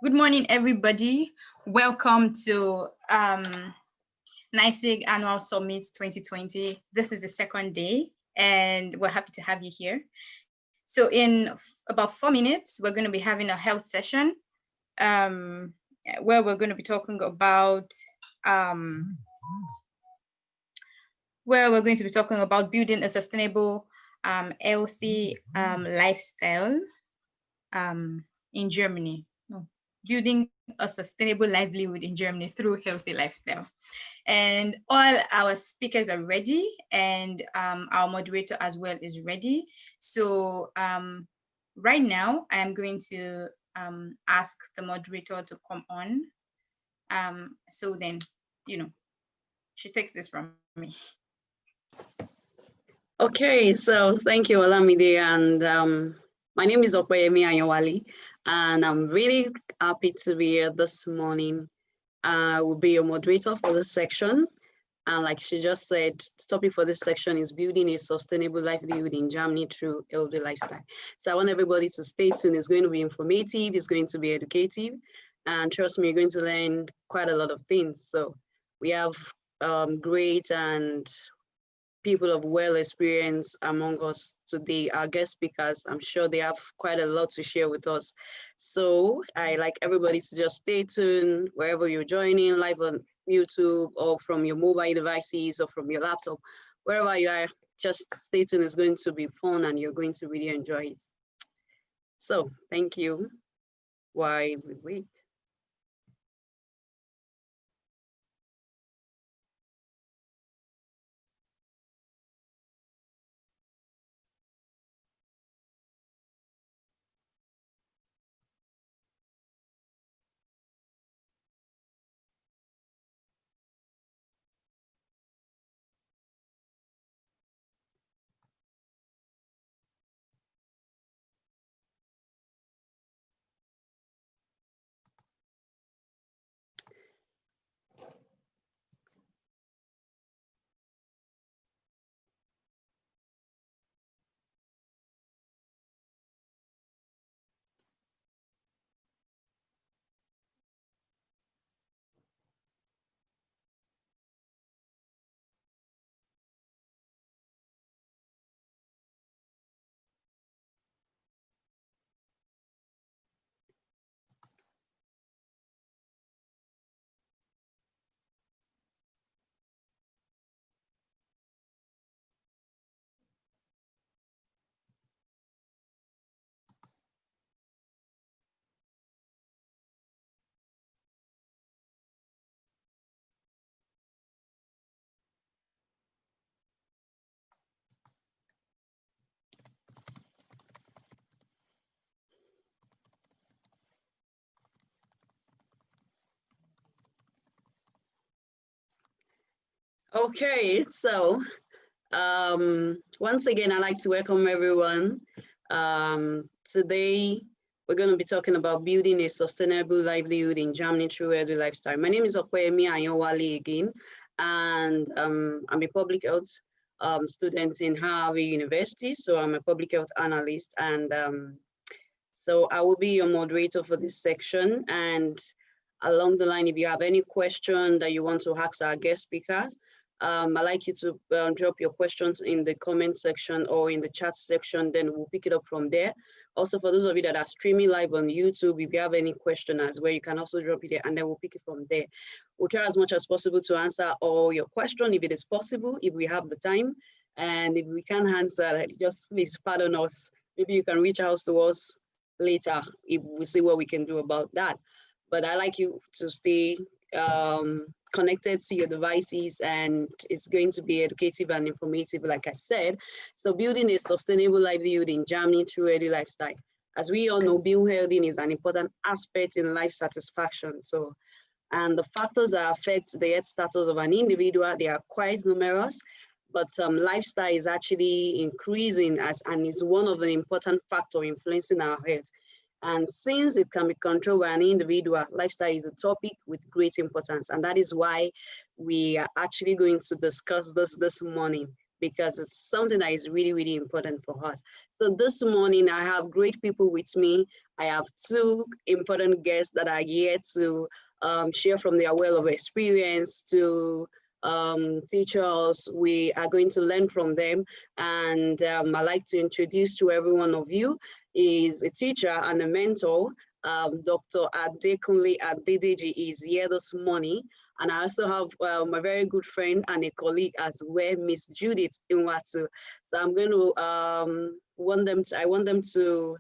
Good morning, everybody. Welcome to NiSIG Annual Summit 2020. This is the second day, and we're happy to have you here. So in about 4 minutes, we're going to be having a health session where we're going to be talking about building a sustainable, healthy lifestyle in Germany. Building a sustainable livelihood in Germany through healthy lifestyle. And all our speakers are ready, and our moderator as well is ready. So right now, I am going to ask the moderator to come on. So then, she takes this from me. Okay, so thank you, Olamide, and my name is Okoyemi Ayawali, and I'm really happy to be here this morning. I will be your moderator for this section, and like she just said, the topic for this section is building a sustainable livelihood in Germany through healthy lifestyle. So I want everybody to stay tuned. It's going to be informative, it's going to be educative, and trust me, you're going to learn quite a lot of things. So we have great and people of well experience among us today, our guest speakers. I'm sure they have quite a lot to share with us. So I like everybody to just stay tuned wherever you're joining, live on YouTube or from your mobile devices or from your laptop, wherever you are, just stay tuned. It's going to be fun and you're going to really enjoy it. So thank you while we wait. Okay, so once again, I'd like to welcome everyone. Today, we're going to be talking about building a sustainable livelihood in Germany through healthy lifestyle. My name is Okoyemi Ayawali again, and I'm a public health student in Harvard University, so I'm a public health analyst, and so I will be your moderator for this section. And along the line, if you have any question that you want to ask our guest speakers, I'd like you to drop your questions in the comment section or in the chat section, then we'll pick it up from there. Also, for those of you that are streaming live on YouTube, if you have any question as well, you can also drop it there and then we'll pick it from there. We'll try as much as possible to answer all your questions if it is possible, if we have the time. And if we can't answer, just please pardon us. Maybe you can reach out to us later if we see what we can do about that. But I like you to stay connected to your devices, and it's going to be educative and informative, like I said. So building a sustainable livelihood in Germany through healthy lifestyle. As we all know, being healthy is an important aspect in life satisfaction. So, and the factors that affect the health status of an individual, they are quite numerous, but lifestyle is actually increasing and is one of the important factors influencing our health. And since it can be controlled by an individual, lifestyle is a topic with great importance. And that is why we are actually going to discuss this morning, because it's something that is really, really important for us. So this morning, I have great people with me. I have two important guests that are here to share from their well of experience, to teach us. We are going to learn from them. And I'd like to introduce to every one of you is a teacher and a mentor. Dr. Adekunle Adedeji is here this morning. And I also have my very good friend and a colleague as well, Miss Judith Inwatu. So I'm going to I want them to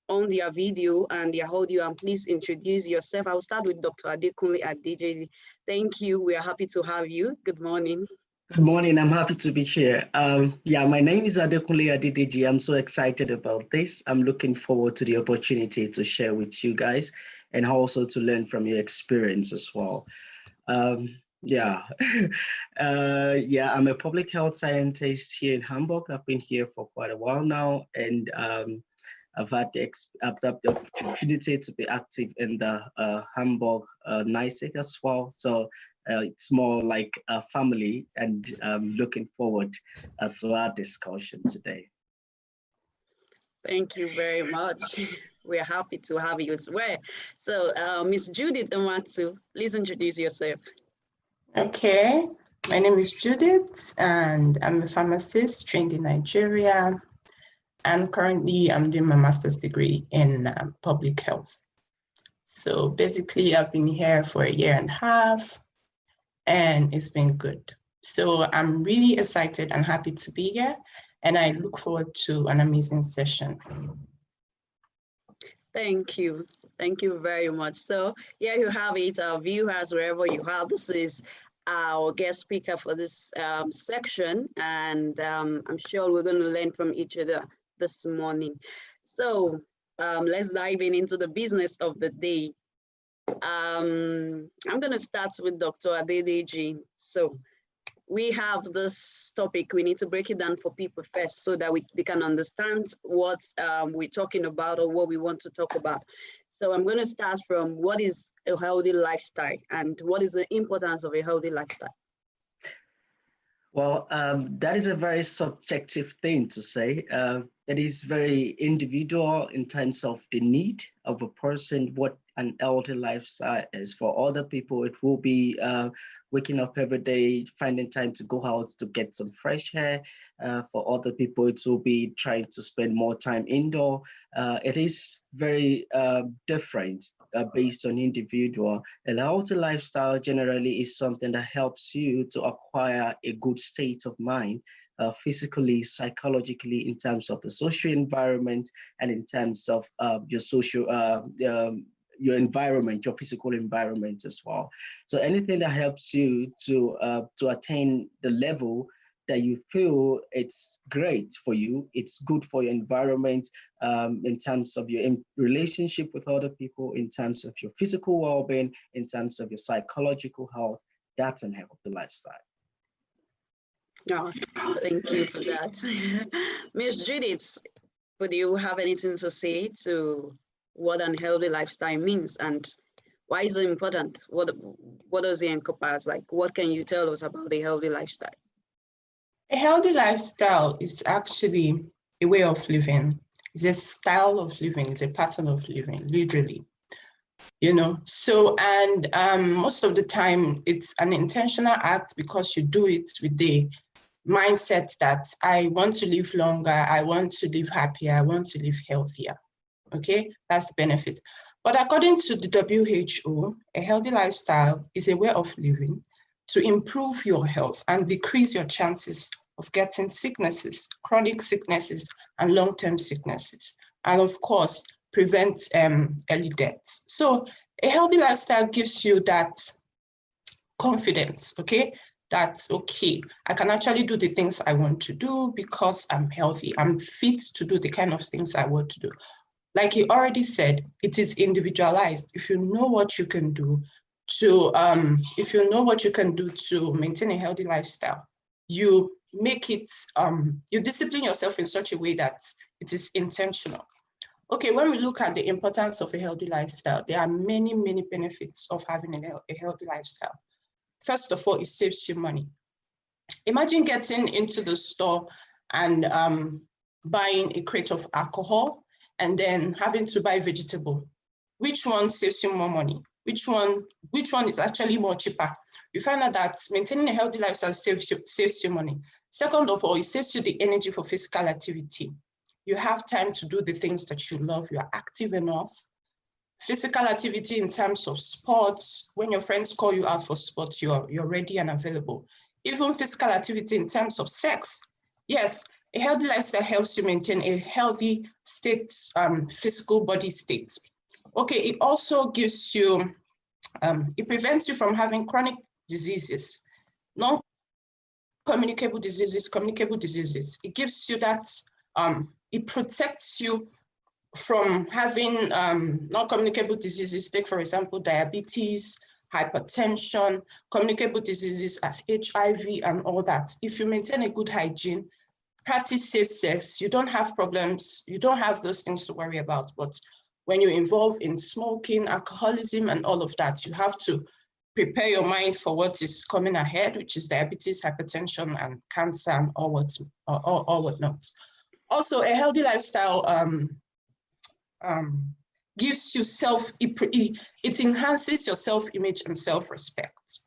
on their video and their audio, and please introduce yourself. I will start with Dr. Adekunle Adedeji. Thank you. We are happy to have you. Good morning. Good morning. I'm happy to be here. Yeah, my name is Adekunle Adedeji. I'm so excited about this. I'm looking forward to the opportunity to share with you guys and also to learn from your experience as well. Yeah, yeah, I'm a public health scientist here in Hamburg. I've been here for quite a while now, and I've had the opportunity to be active in the Hamburg NiSIG as well. So it's more like a family, and I'm looking forward to our discussion today. Thank you very much. We're happy to have you as well. So Ms. Judith Inwatu, please introduce yourself. Okay, my name is Judith, and I'm a pharmacist trained in Nigeria. And currently I'm doing my master's degree in public health. So basically I've been here for 1.5 years and it's been good. So I'm really excited and happy to be here, and I look forward to an amazing session. Thank you. Thank you very much. So here you have it, our viewers, wherever you are. This is our guest speaker for this section, and I'm sure we're going to learn from each other this morning. So let's dive into the business of the day. I'm going to start with Dr. Adedeji. So we have this topic. We need to break it down for people first so that they can understand what we're talking about or what we want to talk about. So I'm going to start from what is a healthy lifestyle and what is the importance of a healthy lifestyle? Well, that is a very subjective thing to say. It is very individual in terms of the need of a person, what an healthy lifestyle is. For other people, it will be waking up every day, finding time to go out to get some fresh air. For other people, it will be trying to spend more time indoor. It is very different based on individual. A healthy lifestyle generally is something that helps you to acquire a good state of mind, physically, psychologically, in terms of the social environment and in terms of your social, your environment, your physical environment as well. So anything that helps you to attain the level that you feel it's great for you, it's good for your environment, in terms of your relationship with other people, in terms of your physical well-being, in terms of your psychological health, that's a healthy lifestyle. Oh, thank you for that. Ms. Judith, would you have anything to say to what an healthy lifestyle means and why is it important? What does it encompass? Like, what can you tell us about a healthy lifestyle? A healthy lifestyle is actually a way of living. It's a style of living. It's a pattern of living, literally. You know, so, and most of the time it's an intentional act because you do it with the mindset that I want to live longer, I want to live happier, I want to live healthier. Okay, that's the benefit. But according to the WHO, a healthy lifestyle is a way of living to improve your health and decrease your chances of getting sicknesses, chronic sicknesses, and long-term sicknesses. And of course, prevent early deaths. So a healthy lifestyle gives you that confidence, okay? That's okay. I can actually do the things I want to do because I'm healthy. I'm fit to do the kind of things I want to do. Like he already said, it is individualized. If you know what you can do to, maintain a healthy lifestyle, you make it, you discipline yourself in such a way that it is intentional. Okay, when we look at the importance of a healthy lifestyle, there are many, many benefits of having a healthy lifestyle. First of all, it saves you money. imagine getting into the store and buying a crate of alcohol and then having to buy vegetable. Which one saves you more money? Which one is actually more cheaper? You find out that maintaining a healthy lifestyle saves you money. Second of all, it saves you the energy for physical activity. You have time to do the things that you love. You are active enough. Physical activity in terms of sports, when your friends call you out for sports, you're ready and available. Even physical activity in terms of sex. Yes, a healthy lifestyle helps you maintain a healthy state, physical body state. Okay, it also gives you, it prevents you from having chronic diseases, non-communicable diseases, communicable diseases. It gives you that, it protects you from having non-communicable diseases. Take, for example, diabetes, hypertension, communicable diseases as HIV and all that. If you maintain a good hygiene, practice safe sex, you don't have problems, you don't have those things to worry about. But when you're involved in smoking, alcoholism, and all of that, you have to prepare your mind for what is coming ahead, which is diabetes, hypertension, and cancer, and all whatnot. Also, a healthy lifestyle gives you it enhances your self-image and self-respect.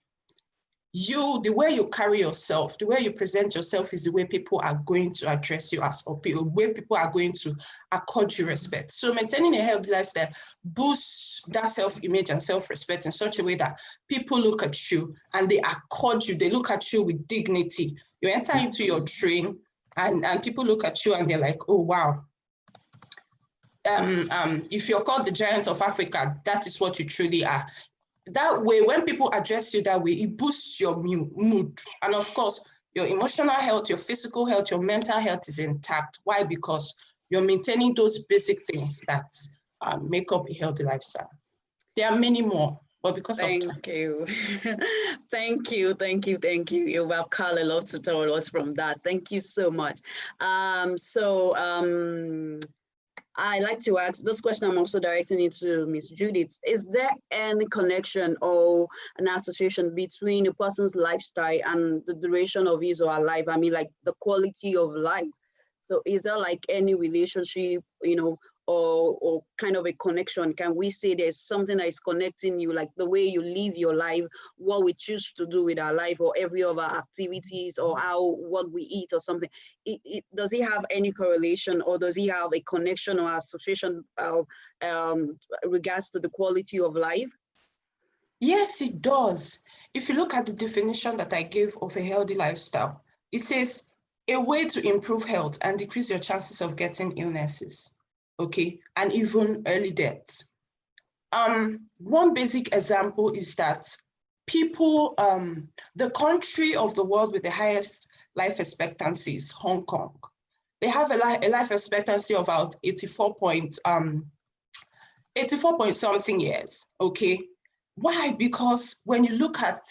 The way you carry yourself, the way you present yourself is the way people are going to address you as, or the way people are going to accord you respect. So maintaining a healthy lifestyle boosts that self-image and self-respect in such a way that people look at you and they accord you, they look at you with dignity. You enter into your train and people look at you and they're like, oh, wow. If you're called the giant of Africa, that is what you truly are. That way, when people address you that way, it boosts your mood. And of course, your emotional health, your physical health, your mental health is intact. Why? Because you're maintaining those basic things that make up a healthy lifestyle. There are many more, but because of time. Thank you. Thank you. You have Carl a lot to tell us from that. Thank you so much. I like to ask this question. I'm also directing it to Ms. Judith. Is there any connection or an association between a person's lifestyle and the duration of his or her life? I mean, like the quality of life. So is there like any relationship, you know, or kind of a connection? Can we say there's something that is connecting you, like the way you live your life, what we choose to do with our life, or every of our activities, or what we eat or something? Does it have any correlation, or does it have a connection or association regards to the quality of life? Yes, it does. If you look at the definition that I gave of a healthy lifestyle, it says a way to improve health and decrease your chances of getting illnesses. Okay, and even early deaths. One basic example is that people, the country of the world with the highest life expectancy is Hong Kong. They have a life expectancy of about 84 point something years, okay? Why? Because when you look at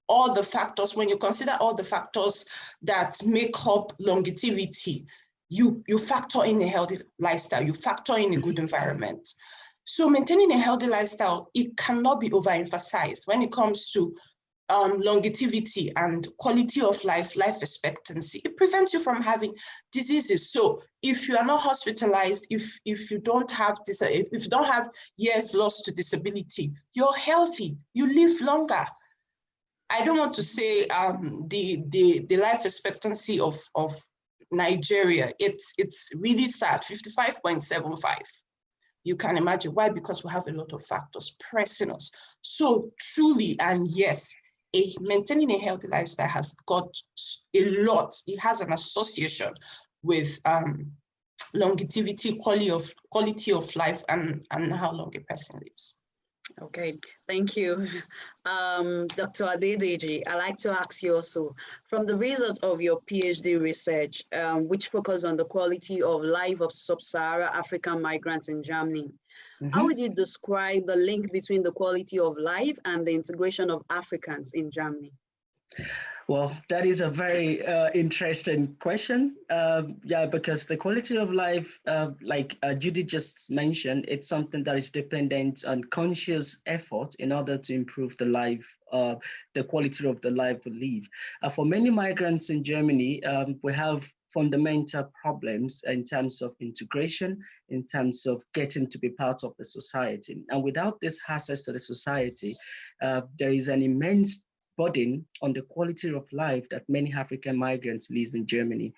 all the factors, when you consider all the factors that make up longevity, you factor in a healthy lifestyle, you factor in a good environment. So maintaining a healthy lifestyle, it cannot be overemphasized when it comes to longevity and quality of life, life expectancy. It prevents you from having diseases. So if you are not hospitalized, if you don't have years lost to disability, you're healthy, you live longer. I don't want to say the life expectancy of Nigeria, it's really sad, 55.75. You can imagine why, because we have a lot of factors pressing us. So truly, and yes, maintaining a healthy lifestyle has got a lot. It has an association with longevity, quality of life, and how long a person lives. Okay, thank you. Dr. Adedeji, I'd like to ask you also, from the results of your PhD research, which focus on the quality of life of sub-Saharan African migrants in Germany, how would you describe the link between the quality of life and the integration of Africans in Germany? Well, that is a very interesting question. Yeah, because the quality of life, like Judy just mentioned, it's something that is dependent on conscious effort in order to improve the quality of the life we live. For many migrants in Germany, we have fundamental problems in terms of integration, in terms of getting to be part of the society. And without this access to the society, there is an immense burden on the quality of life that many African migrants live in Germany.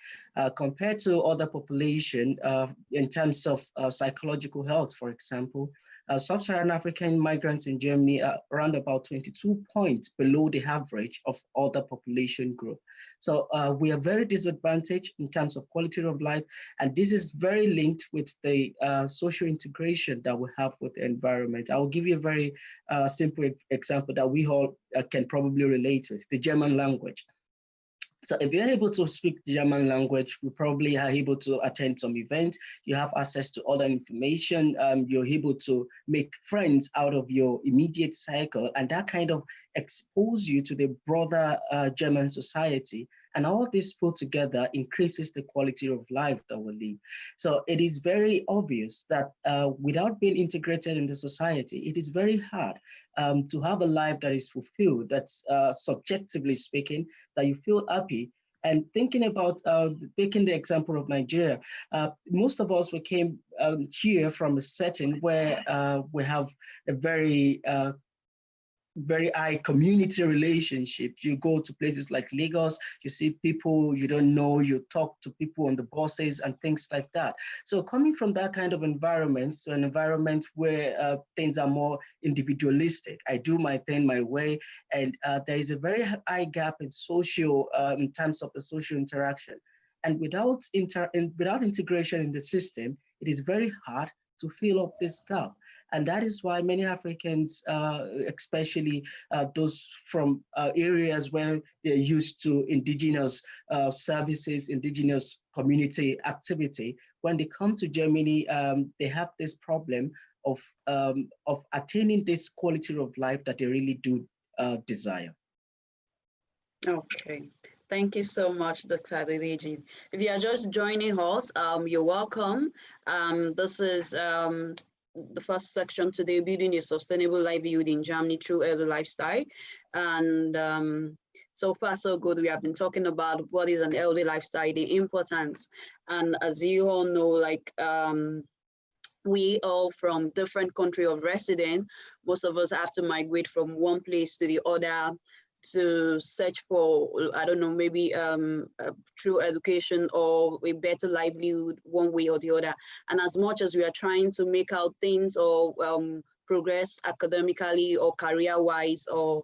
Compared to other population, in terms of psychological health, for example, sub-Saharan African migrants in Germany are around about 22 points below the average of other population group. So we are very disadvantaged in terms of quality of life, and this is very linked with the social integration that we have with the environment. I will give you a very simple example that we all can probably relate with, the German language. So if you're able to speak the German language, you probably are able to attend some event, you have access to other information, you're able to make friends out of your immediate cycle, and that kind of expose you to the broader German society. And all this put together increases the quality of life that we live. So it is very obvious that without being integrated in the society, it is very hard to have a life that is fulfilled, that's subjectively speaking, that you feel happy. And thinking about taking the example of Nigeria, most of us we came here from a setting where we have a very high community relationship. You go to places like Lagos, you see people you don't know, you talk to people on the buses and things like that. So coming from that kind of environment to an environment where things are more individualistic, I do my thing my way, and there is a very high gap in in terms of the social interaction. And without integration in the system, it is very hard to fill up this gap. And that is why many Africans, especially those from areas where they're used to indigenous services, indigenous community activity, when they come to Germany, they have this problem of attaining this quality of life that they really do desire. Okay. Thank you so much, Dr. Adedeji. If you are just joining us, you're welcome. This is the first section today, building a sustainable livelihood in Germany through elder lifestyle. And so far, so good. We have been talking about what is an elder lifestyle, the importance. And as you all know, like we all from different country of residence, most of us have to migrate from one place to the other to search for, I don't know, maybe through education or a better livelihood one way or the other. And as much as we are trying to make out things or progress academically or career-wise or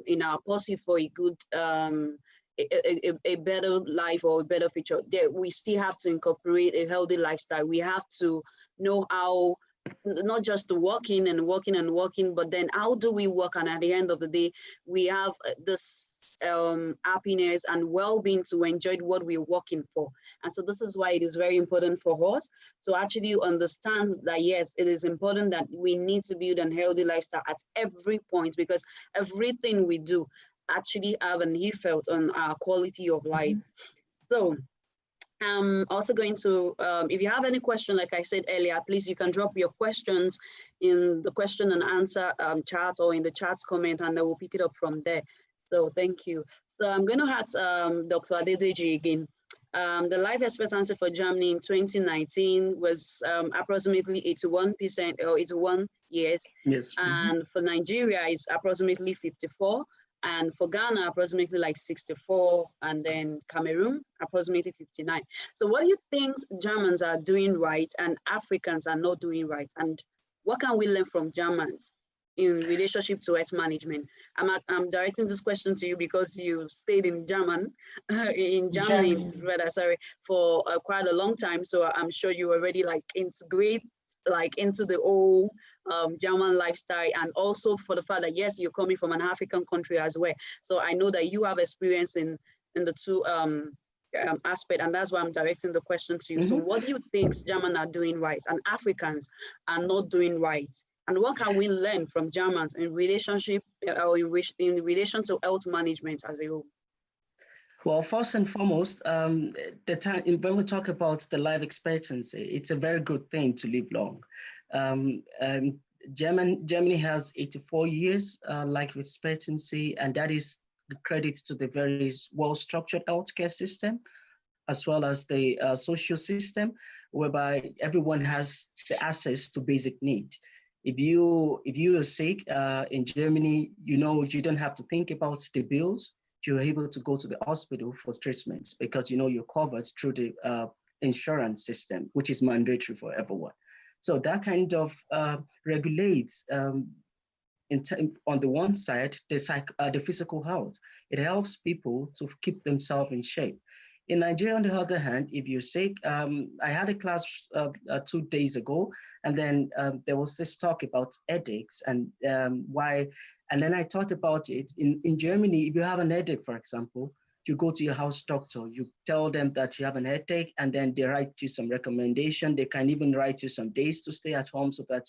in our pursuit for a good, a better life or a better future, we still have to incorporate a healthy lifestyle. We have to know how not just to working and working and working, but then how do we work? And at the end of the day, we have this happiness and well-being to enjoy what we're working for. And so this is why it is very important for us to actually understand that, yes, it is important that we need to build a healthy lifestyle at every point, because everything we do actually have an effect on our quality of life. So I'm also going to, if you have any question, like I said earlier, please, you can drop your questions in the question and answer chat or in the chat comment, and I will pick it up from there. So thank you. So I'm going to ask Dr. Adedeji again. The life expectancy for Germany in 2019 was approximately 81% or 81 years. Yes. And for Nigeria, it's approximately 54. And for Ghana, approximately like 64, and then Cameroon, approximately 59. So what do you think Germans are doing right and Africans are not doing right? And what can we learn from Germans in relationship to health management? I'm directing this question to you because you stayed in Germany, rather, sorry, for quite a long time. So I'm sure you already like integrate like into the whole German lifestyle, and also for the fact that, yes, you're coming from an African country as well. So I know that you have experience in the two aspect, and that's why I'm directing the question to you. So what do you think Germans are doing right and Africans are not doing right? And what can we learn from Germans in relationship or in relation to health management as a whole? Well, first and foremost, the time when we talk about the life expectancy, it's a very good thing to live long. Um, um, Germany has 84 years life expectancy, and that is the credit to the very well-structured healthcare system, as well as the social system, whereby everyone has the access to basic need. If you are sick in Germany, you know you don't have to think about the bills. You're able to go to the hospital for treatments because you know you're covered through the insurance system, which is mandatory for everyone. So that kind of regulates on the one side, the physical health. It helps people to keep themselves in shape. In Nigeria, on the other hand, if you're sick, I had a class 2 days ago, and then there was this talk about headaches and why, and then I thought about it. In Germany, if you have an headache, for example, you go to your house doctor, you tell them that you have an headache, and then they write you some recommendation. They can even write you some days to stay at home so that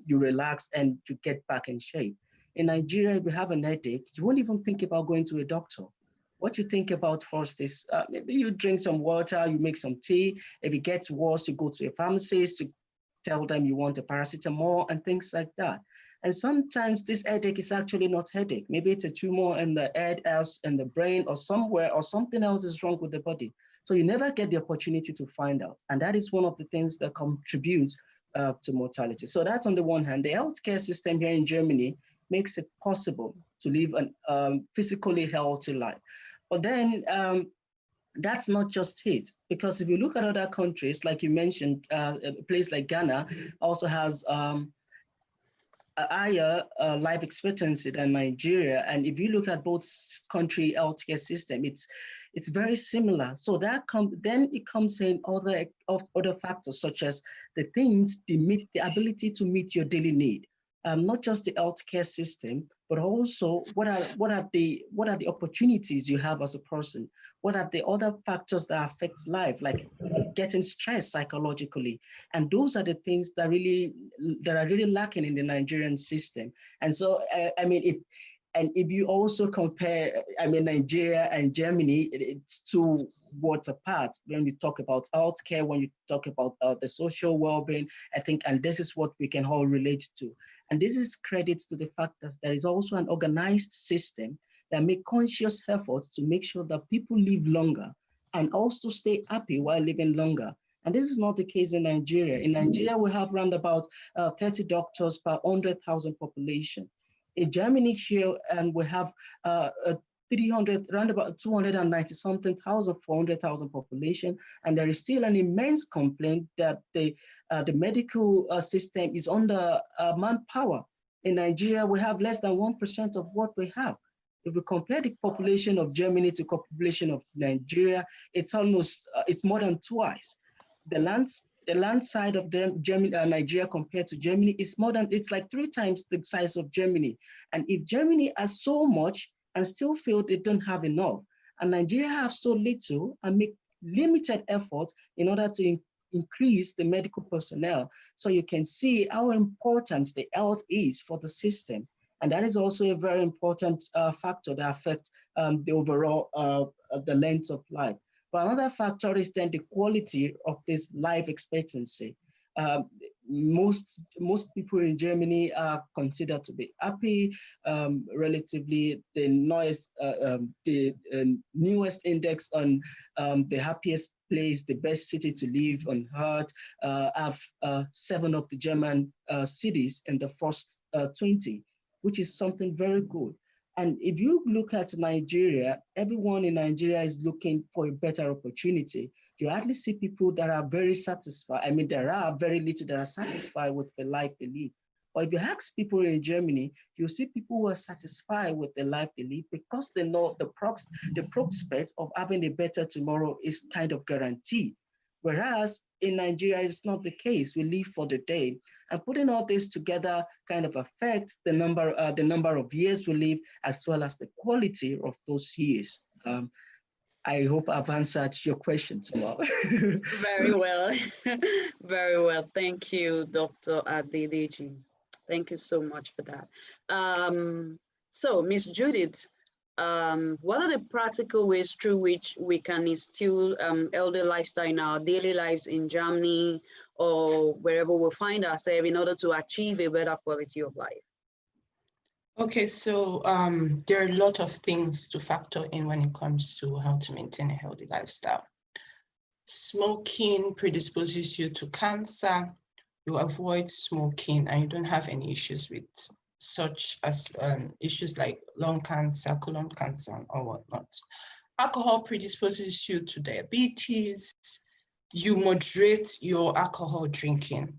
you relax and you get back in shape. In Nigeria, if you have an headache, you won't even think about going to a doctor. What you think about first is maybe you drink some water, you make some tea. If it gets worse, you go to a pharmacist to tell them you want a paracetamol and things like that. And sometimes this headache is actually not headache. Maybe it's a tumor in the head, else in the brain, or somewhere, or something else is wrong with the body. So you never get the opportunity to find out. And that is one of the things that contributes to mortality. So that's on the one hand. The healthcare system here in Germany makes it possible to live a physically healthy life. But then that's not just it, because if you look at other countries, like you mentioned, a place like Ghana also has a higher life expectancy than Nigeria. And if you look at both country healthcare system, it's very similar. So then it comes in other factors such as the ability to meet your daily need. Not just the healthcare system, but also what are the opportunities you have as a person? What are the other factors that affect life, like getting stressed psychologically? And those are the things that are really lacking in the Nigerian system. And so, and if you also compare, Nigeria and Germany, it's 2 worlds apart when we talk about healthcare, when you talk about the social well-being, I think, and this is what we can all relate to. And this is credit to the fact that there is also an organized system that make conscious efforts to make sure that people live longer and also stay happy while living longer. And this is not the case in Nigeria. In Nigeria, we have around about 30 doctors per 100,000 population. In Germany here, and we have 300, around about 290 something thousand, 400,000 population, and there is still an immense complaint that the medical system is under manpower. In Nigeria, we have less than 1% of what we have. If we compare the population of Germany to population of Nigeria, it's almost it's more than twice. The land side of Nigeria compared to Germany is it's like 3 times the size of Germany. And if Germany has so much and still feel they don't have enough, and Nigeria have so little and make limited efforts in order to increase the medical personnel, so you can see how important the health is for the system. And that is also a very important factor that affects the overall, the length of life. But another factor is then the quality of this life expectancy. Most people in Germany are considered to be happy. Relatively, the newest index on the happiest place, the best city to live on earth, have 7 of the German cities in the first 20, which is something very good. And if you look at Nigeria, everyone in Nigeria is looking for a better opportunity. You hardly see people that are very satisfied. There are very little that are satisfied with the life they live. But if you ask people in Germany, you'll see people who are satisfied with the life they live because they know the prospect of having a better tomorrow is kind of guaranteed. Whereas in Nigeria, it's not the case. We live for the day. And putting all this together kind of affects the number of years we live, as well as the quality of those years. I hope I've answered your questions. Very well. Very well. Thank you, Dr. Adedeji. Thank you so much for that. So, Ms. Judith, what are the practical ways through which we can instill healthy lifestyle in our daily lives in Germany or wherever we find ourselves in order to achieve a better quality of life? Okay, so there are a lot of things to factor in when it comes to how to maintain a healthy lifestyle. Smoking predisposes you to cancer. You avoid smoking and you don't have any issues with such as issues like lung cancer, colon cancer, or whatnot. Alcohol predisposes you to diabetes. You moderate your alcohol drinking.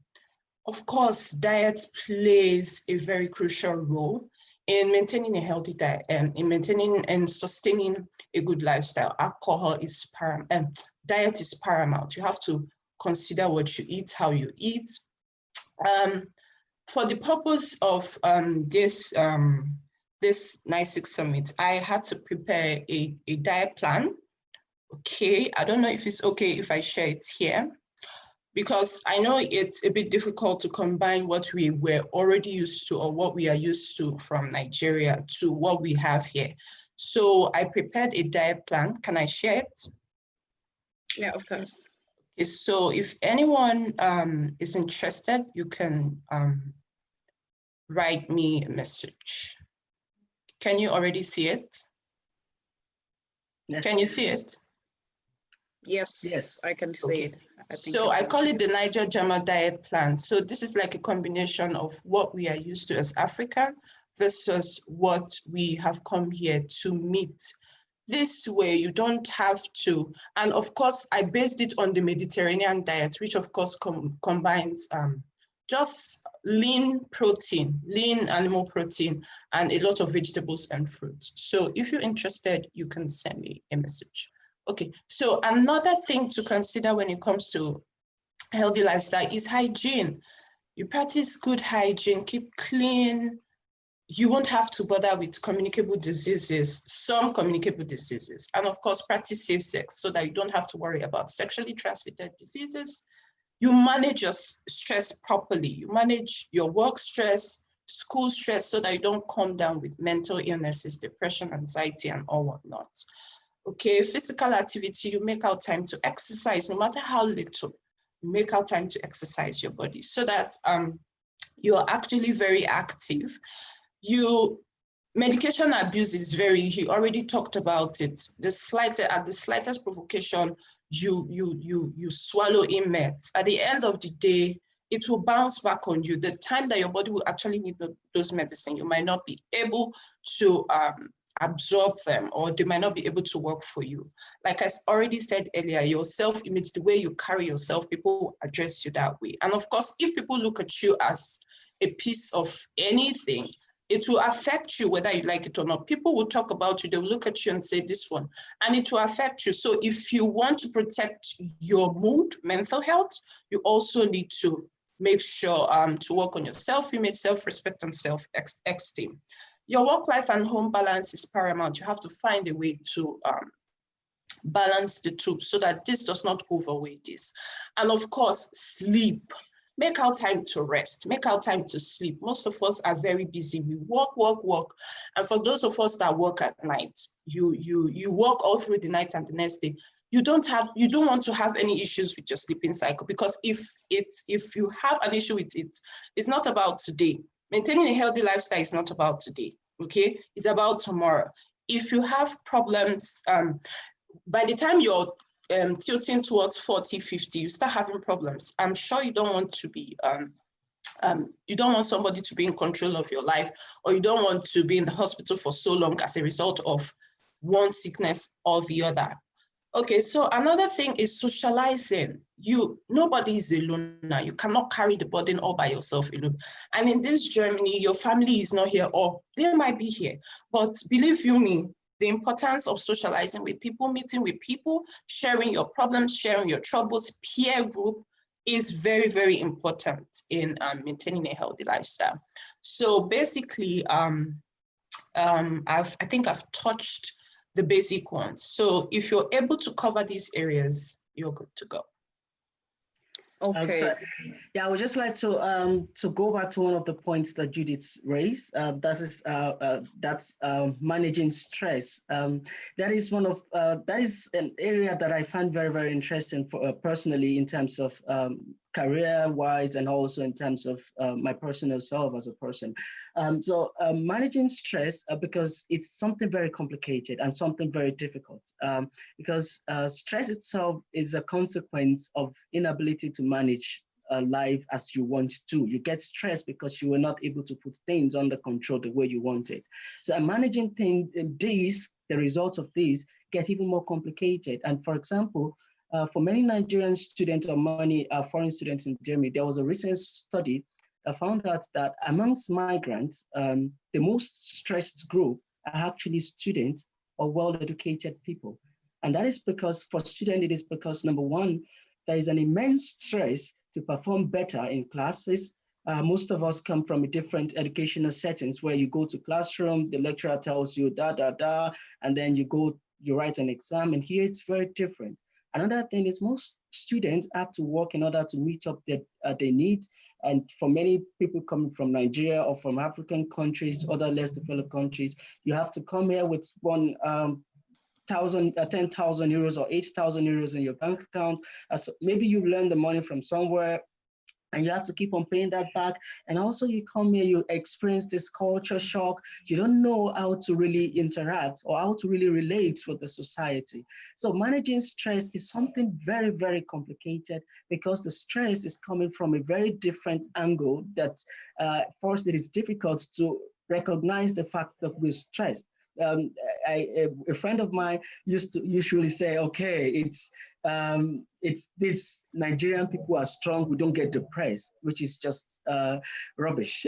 Of course, diet plays a very crucial role in maintaining a healthy diet and in maintaining and sustaining a good lifestyle. Alcohol is paramount, diet is paramount. You have to consider what you eat, how you eat. For the purpose of this NiSIG summit, I had to prepare a diet plan. Okay, I don't know if it's okay if I share it here, because I know it's a bit difficult to combine what we were already used to or what we are used to from Nigeria to what we have here. So I prepared a diet plan. Can I share it? Yeah, of course. Okay, so if anyone is interested, you can write me a message. Can you already see it? Yes. Can you see it? Yes, Yes. I can see Okay. it. I call it the Niger-German diet plan. So this is like a combination of what we are used to as Africa versus what we have come here to meet. This way you don't have to, and of course I based it on the Mediterranean diet, which of course combines just lean protein, lean animal protein, and a lot of vegetables and fruits. So if you're interested, you can send me a message. Okay, so another thing to consider when it comes to healthy lifestyle is hygiene. You practice good hygiene, keep clean. You won't have to bother with communicable diseases, some communicable diseases. And of course, practice safe sex so that you don't have to worry about sexually transmitted diseases. You manage your stress properly. You manage your work stress, school stress, so that you don't come down with mental illnesses, depression, anxiety, and all whatnot. Okay, physical activity, you make out time to exercise, no matter how little, you make out time to exercise your body so that you're actually very active. Medication abuse is he already talked about it. At the slightest provocation, you swallow in meds. At the end of the day, it will bounce back on you. The time that your body will actually need those medicine, you might not be able to absorb them, or they might not be able to work for you. Like I already said earlier, your self-image, the way you carry yourself, people address you that way. And of course, if people look at you as a piece of anything, it will affect you whether you like it or not. People will talk about you, they will look at you and say this one, and it will affect you. So if you want to protect your mood, mental health, you also need to make sure to work on your self-image, self-respect, and self-esteem. Your work life and home balance is paramount. You have to find a way to balance the two so that this does not overweigh this. And of course, sleep. Make out time to rest, make out time to sleep. Most of us are very busy. We work. And for those of us that work at night, you work all through the night and the next day. You don't want to have any issues with your sleeping cycle, because if you have an issue with it, it's not about today. Maintaining a healthy lifestyle is not about today, okay? It's about tomorrow. If you have problems, by the time you're tilting towards 40, 50, you start having problems. I'm sure you don't want to be, you don't want somebody to be in control of your life, or you don't want to be in the hospital for so long as a result of one sickness or the other. Okay, so another thing is socializing. Nobody is alone now. You cannot carry the burden all by yourself alone. And in this Germany, your family is not here, or they might be here. But believe you me, the importance of socializing with people, meeting with people, sharing your problems, sharing your troubles, peer group is very, very important in maintaining a healthy lifestyle. So basically, I think I've touched the basic ones. So if you're able to cover these areas, you're good to go. Okay. Yeah, I would just like to go back to one of the points that Judith raised. That's managing stress. That is that is an area that I find very, very interesting for personally, in terms of career-wise, and also in terms of my personal self as a person. Managing stress, because it's something very complicated and something very difficult, because stress itself is a consequence of inability to manage life as you want to. You get stressed because you were not able to put things under control the way you wanted. So managing things, the results of these get even more complicated. And for example, for many Nigerian students or many foreign students in Germany, there was a recent study that found out that amongst migrants, the most stressed group are actually students or well-educated people. And that is because for students, it is because, number one, there is an immense stress to perform better in classes. Most of us come from different educational settings where you go to classroom, the lecturer tells you da, da, da, and then you write an exam, and here it's very different. Another thing is most students have to work in order to meet up their needs. And for many people coming from Nigeria or from African countries, other less developed countries, you have to come here with 10,000 euros or 8,000 euros in your bank account. Maybe you learn the money from somewhere, and you have to keep on paying that back. And also you come here, you experience this culture shock. You don't know how to really interact or how to really relate with the society. So managing stress is something very, very complicated, because the stress is coming from a very different angle that first it is difficult to recognize the fact that we're stressed. A friend of mine used to usually say, okay, it's this Nigerian people are strong, we don't get depressed, which is just rubbish.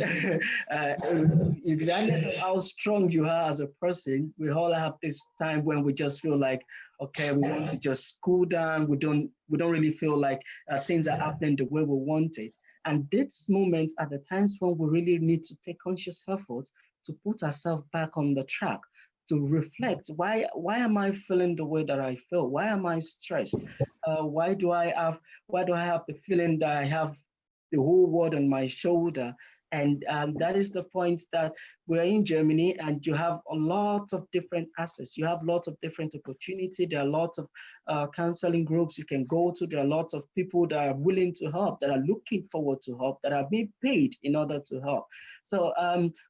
Regardless of how strong you are as a person, we all have this time when we just feel like, okay, we want to just cool down. We don't really feel like things are happening the way we want it. And these moments are the times when we really need to take conscious effort to put ourselves back on the track, to reflect, why am I feeling the way that I feel? Why am I stressed? Why do I have the feeling that I have the whole world on my shoulder? And that is the point that we're in Germany, and you have a lot of different access. You have lots of different opportunity. There are lots of counseling groups you can go to. There are lots of people that are willing to help, that are looking forward to help, that are being paid in order to help. So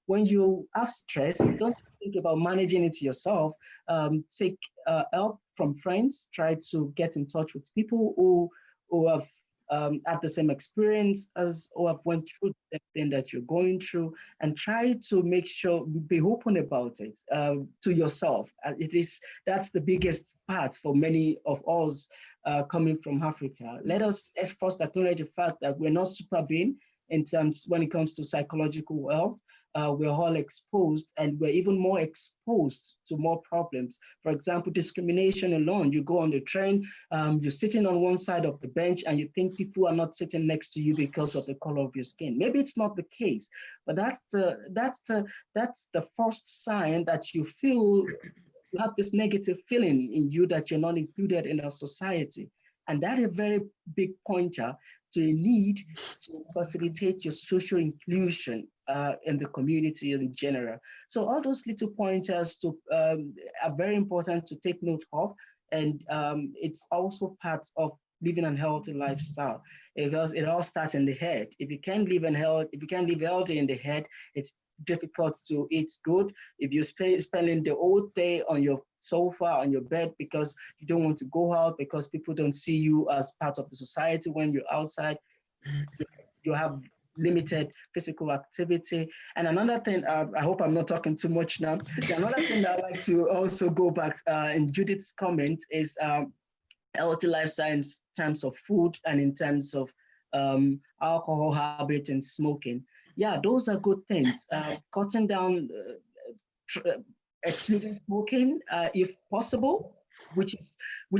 when you have stress, don't think about managing it yourself. Take help from friends. Try to get in touch with people who have had the same experience as, or have went through the same thing that you're going through, and try to make sure, be open about it to yourself. That's the biggest part for many of us coming from Africa. Let us first acknowledge the fact that we're not super being in terms when it comes to psychological health. We're all exposed, and we're even more exposed to more problems. For example, discrimination alone. You go on the train, you're sitting on one side of the bench, and you think people are not sitting next to you because of the color of your skin. Maybe it's not the case, but that's the first sign that you feel, you have this negative feeling in you that you're not included in our society. And that is a very big pointer to a need to facilitate your social inclusion in the community in general. So all those little pointers are very important to take note of. And it's also part of living a healthy lifestyle, because it all starts in the head. If you can't live healthy in the head, it's difficult to eat good. If you're spending the whole day on your sofa, on your bed, because you don't want to go out, because people don't see you as part of the society when you're outside, you have limited physical activity. And another thing, I hope I'm not talking too much now. Another thing that I'd like to also go back in Judith's comment is healthy lifestyle in terms of food and in terms of alcohol habit and smoking. Yeah, those are good things. Cutting down, excluding smoking if possible, which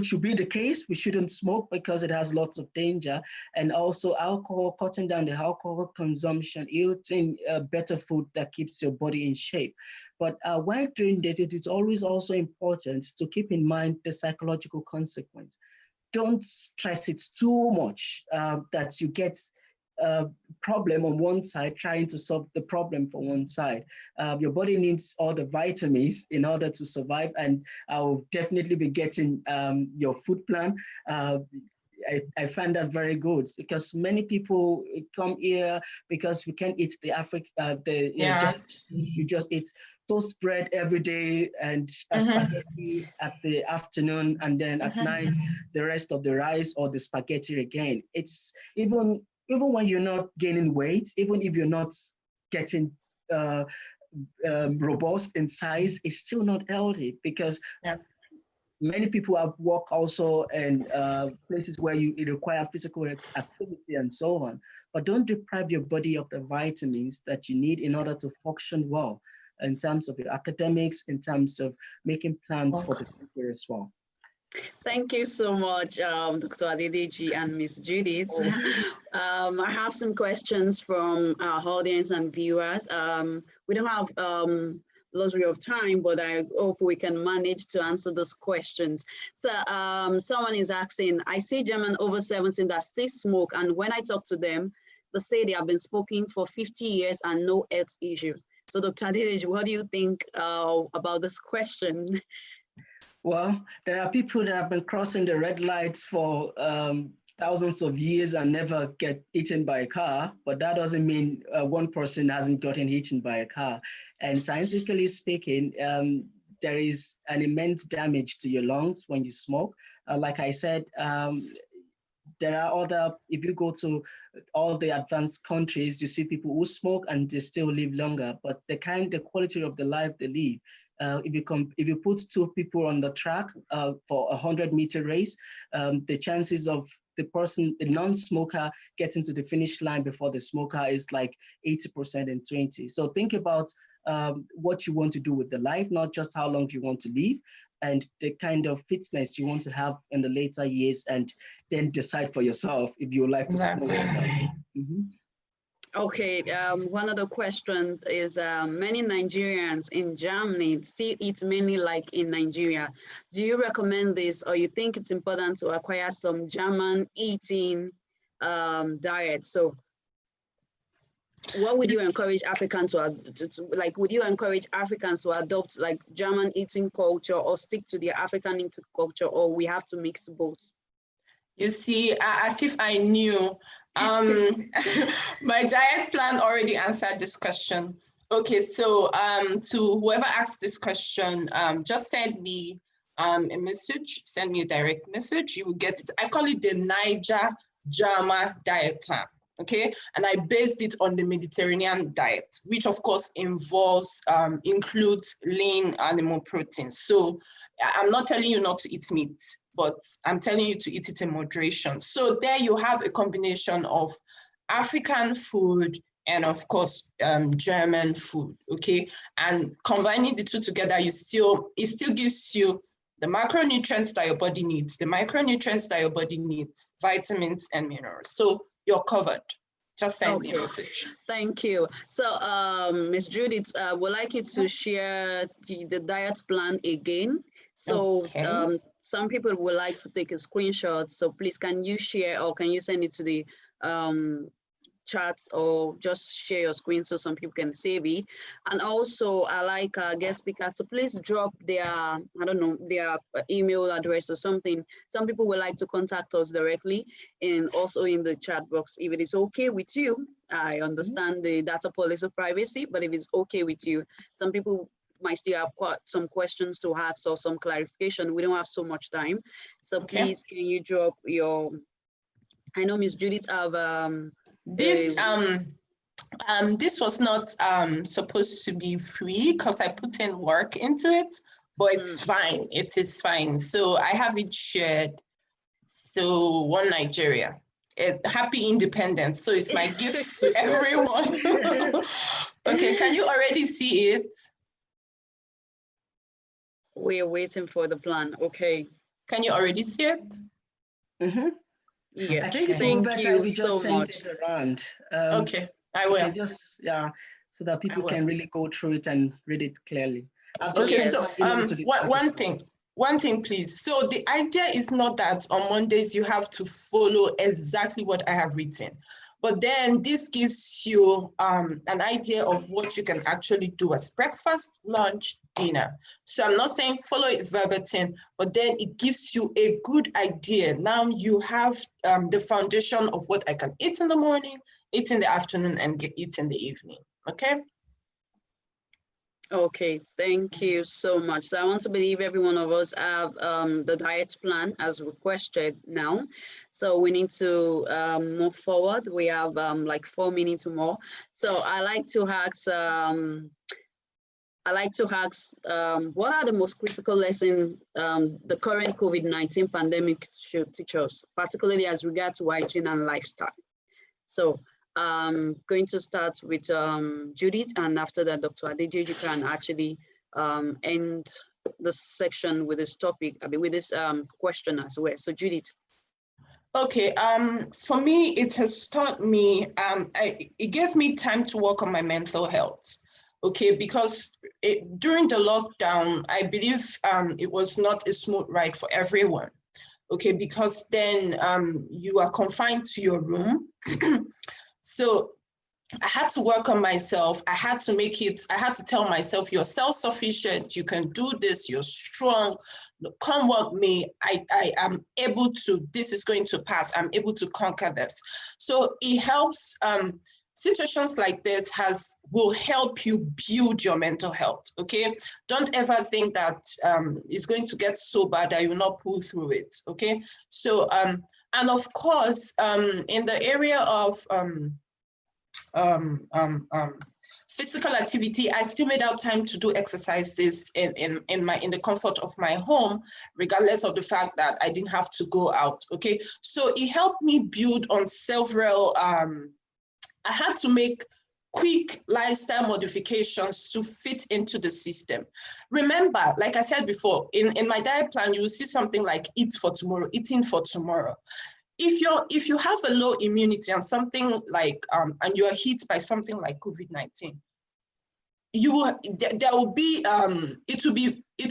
should be the case. We shouldn't smoke because it has lots of danger. And also alcohol, cutting down the alcohol consumption, eating better food that keeps your body in shape. But while doing this, it is always also important to keep in mind the psychological consequence. don't stress it too much that you get a problem on one side trying to solve the problem for one side. Your body needs all the vitamins in order to survive, and I'll definitely be getting your food plan. I find that very good, because many people come here because we can't eat the you just eat toast bread every day and spaghetti at the afternoon, and then at night the rest of the rice or the spaghetti again. It's even when you're not gaining weight, even if you're not getting robust in size, it's still not healthy, because many people have work also in places where you require physical activity and so on. But don't deprive your body of the vitamins that you need in order to function well in terms of your academics, in terms of making plans for the future as well. Thank you so much, Dr. Adedeji and Ms. Judith. I have some questions from our audience and viewers. We don't have luxury of time, but I hope we can manage to answer those questions. So someone is asking, I see German over 17 that still smoke, and when I talk to them, they say they have been smoking for 50 years and no health issue. So Dr. Adedeji, what do you think about this question? Well, there are people that have been crossing the red lights for thousands of years and never get eaten by a car, but that doesn't mean one person hasn't gotten eaten by a car. And scientifically speaking, there is an immense damage to your lungs when you smoke. Like I said, there are other, if you go to all the advanced countries, you see people who smoke and they still live longer, but the quality of the life they live, if you put two people on the track for a 100-meter race, the chances of the non-smoker getting to the finish line before the smoker is like 80% and 20. So think about what you want to do with the life, not just how long you want to live, and the kind of fitness you want to have in the later years, and then decide for yourself if you like to smoke or not. Okay, one other question is many Nigerians in Germany still eat mainly like in Nigeria. Do you recommend this, or you think it's important to acquire some German eating diet? So what would you encourage Africans to like, would you encourage Africans to adopt like German eating culture, or stick to their African eating culture, or we have to mix both? You see, as if I knew. My diet plan already answered this question. Okay, so to whoever asked this question, just send me a message, send me a direct message. You will get it. I call it the Niger-German diet plan. Okay, and I based it on the Mediterranean diet, which of course includes lean animal protein. So I'm not telling you not to eat meat, but I'm telling you to eat it in moderation. So there you have a combination of African food and of course German food. Okay, and combining the two together, it still gives you the macronutrients that your body needs, the micronutrients that your body needs, vitamins and minerals. So you're covered. Just send me a message. Thank you. So, Ms. Judith, would like you to share the diet plan again. So, some people would like to take a screenshot. So, please, can you share, or can you send it to the chats, or just share your screen so some people can save it? And also, I like guest speakers to please drop their, I don't know, their email address or something. Some people would like to contact us directly, and also in the chat box, if it is okay with you. I understand the data policy of privacy, but if it's okay with you, some people might still have some questions to ask or some clarification. We don't have so much time, so please, can you drop your? I know Ms. Judith have this was not supposed to be free because I put in work into it, but it's fine. It is fine. So I have it shared. So One Nigeria. Happy independence. So it's my gift to everyone. Okay, can you already see it? We're waiting for the plan. Okay. Can you already see it? Yes. I think Thank you so so much. It around. Okay, I will. So that people can really go through it and read it clearly. Okay, so one thing. one thing, please. So the idea is not that on Mondays you have to follow exactly what I have written, but then this gives you an idea of what you can actually do as breakfast, lunch, dinner. So I'm not saying follow it verbatim, but then it gives you a good idea. Now you have the foundation of what I can eat in the morning, eat in the afternoon, and eat in the evening. Okay. Okay, thank you so much. So I want to believe every one of us have the diet plan as requested now. So we need to move forward. We have like 4 minutes more. So I like to ask, what are the most critical lessons the current COVID-19 pandemic should teach us, particularly as regards to hygiene and lifestyle? So I'm going to start with Judith, and after that, Dr. Adedeji can actually end the section with this topic, with this question as well. So Judith. Okay, for me, it has taught me, it gave me time to work on my mental health. Okay, because during the lockdown, I believe it was not a smooth ride for everyone. Okay, because then you are confined to your room. So I had to work on myself. I had to tell myself, you're self-sufficient, you can do this, you're strong, come what may, I am able to, this is going to pass, I'm able to conquer this. So it helps, situations like this will help you build your mental health, okay? Don't ever think that it's going to get so bad that you will not pull through it, okay? So, and of course, in the area of physical activity, I still made out time to do exercises in the comfort of my home, regardless of the fact that I didn't have to go out, okay? So it helped me build on several, I had to make quick lifestyle modifications to fit into the system. Remember, like I said before, in my diet plan, you will see something like eat for tomorrow, eating for tomorrow. If you have a low immunity and something like, and you are hit by something like COVID-19, it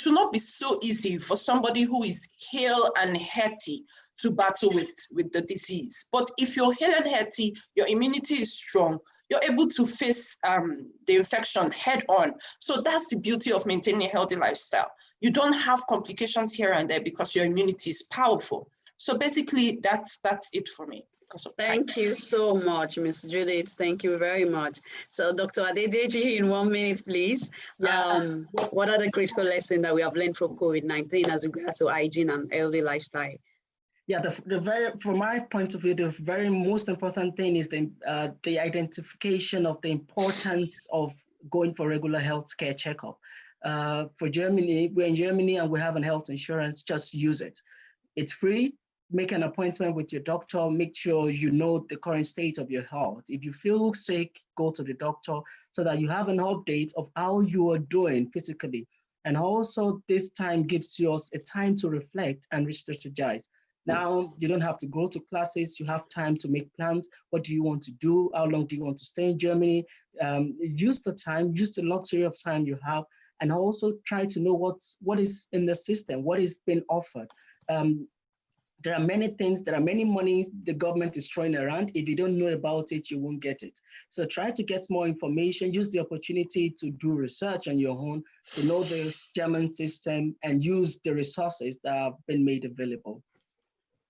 will not be so easy for somebody who is hale and healthy to battle with the disease. But if you're hale and healthy, your immunity is strong, you're able to face the infection head on. So that's the beauty of maintaining a healthy lifestyle. You don't have complications here and there because your immunity is powerful. So basically, that's it for me. Thank you so much, Ms. Judith. Thank you very much. So Dr. Adedeji, in 1 minute, please. Yeah. What are the critical lessons that we have learned from COVID-19 as regards to hygiene and healthy lifestyle? Yeah, from my point of view, the very most important thing is the identification of the importance of going for regular healthcare checkup. For Germany, we're in Germany and we have a health insurance, just use it. It's free. Make an appointment with your doctor. Make sure you know the current state of your health. If you feel sick, go to the doctor so that you have an update of how you are doing physically. And also this time gives you a time to reflect and re-strategize. Now you don't have to go to classes. You have time to make plans. What do you want to do? How long do you want to stay in Germany? Use the time, use the luxury of time you have, and also try to know what is in the system, what is being offered. There are many things, there are many monies the government is throwing around. If you don't know about it, you won't get it. So try to get more information, use the opportunity to do research on your own, to know the German system and use the resources that have been made available.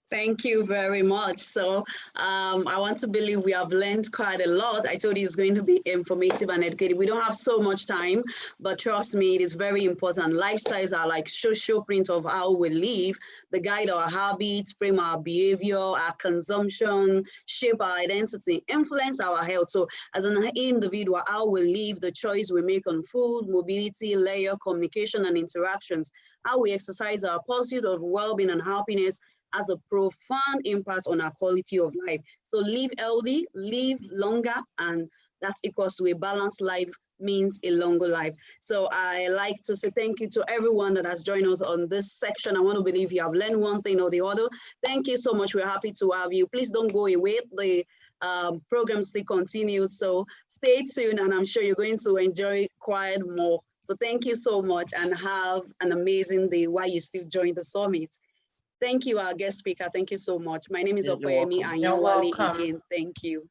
Thank you very much. So I want to believe we have learned quite a lot. I told you it's going to be informative and educative. We don't have so much time, but trust me, it is very important. Lifestyles are like social print of how we live. They guide our habits, frame our behavior, our consumption, shape our identity, influence our health. So as an individual, how we live, the choice we make on food, mobility, layer, communication, and interactions, how we exercise our pursuit of well-being and happiness has a profound impact on our quality of life. So live healthy, live longer, and that equals to a balanced life means a longer life. So I like to say thank you to everyone that has joined us on this section. I want to believe you have learned one thing or the other. Thank you so much. We're happy to have you. Please don't go away. The program still continues. So stay tuned, and I'm sure you're going to enjoy quite more. So thank you so much and have an amazing day while you still join the summit. Thank you, our guest speaker. Thank you so much. My name is You're Okoyemi welcome. and You're Yawali welcome. again. Thank you.